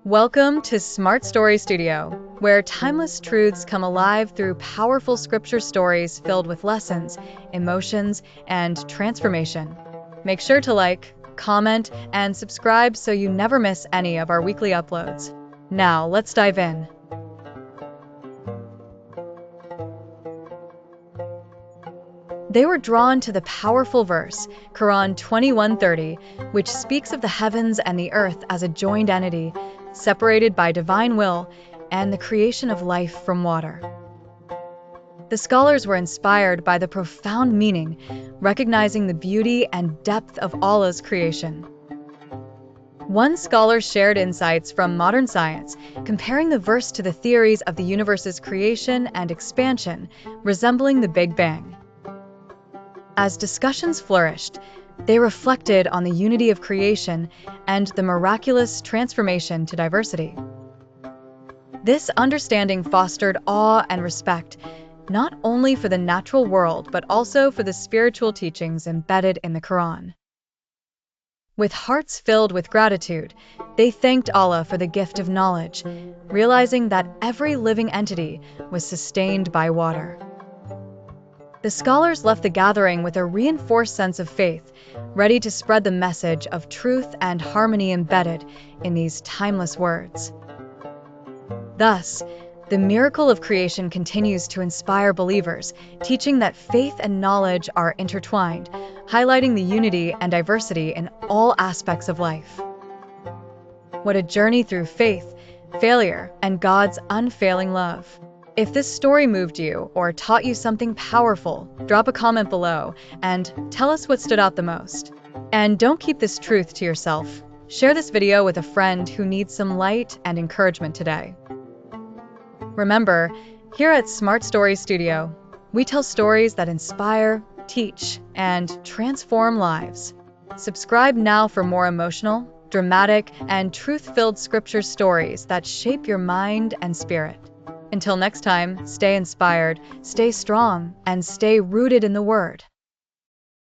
Welcome to Smart Story Studio, where timeless truths come alive through powerful scripture stories filled with lessons, emotions, and transformation. Make sure to like, comment, and subscribe so you never miss any of our weekly uploads. Now, let's dive in. They were drawn to the powerful verse, Qur'an 21:30, which speaks of the heavens and the earth as a joined entity, separated by divine will and the creation of life from water. The scholars were inspired by the profound meaning, recognizing the beauty and depth of Allah's creation. One scholar shared insights from modern science, comparing the verse to the theories of the universe's creation and expansion, resembling the Big Bang. As discussions flourished, they reflected on the unity of creation and the miraculous transformation to diversity. This understanding fostered awe and respect, not only for the natural world but also for the spiritual teachings embedded in the Quran. With hearts filled with gratitude, they thanked Allah for the gift of knowledge, realizing that every living entity was sustained by water. The scholars left the gathering with a reinforced sense of faith, ready to spread the message of truth and harmony embedded in these timeless words. Thus, the miracle of creation continues to inspire believers, teaching that faith and knowledge are intertwined, highlighting the unity and diversity in all aspects of life. What a journey through faith, failure, and God's unfailing love. If this story moved you or taught you something powerful, drop a comment below and tell us what stood out the most. And don't keep this truth to yourself. Share this video with a friend who needs some light and encouragement today. Remember, here at Smart Story Studio, we tell stories that inspire, teach, and transform lives. Subscribe now for more emotional, dramatic, and truth-filled scripture stories that shape your mind and spirit. Until next time, stay inspired, stay strong, and stay rooted in the Word.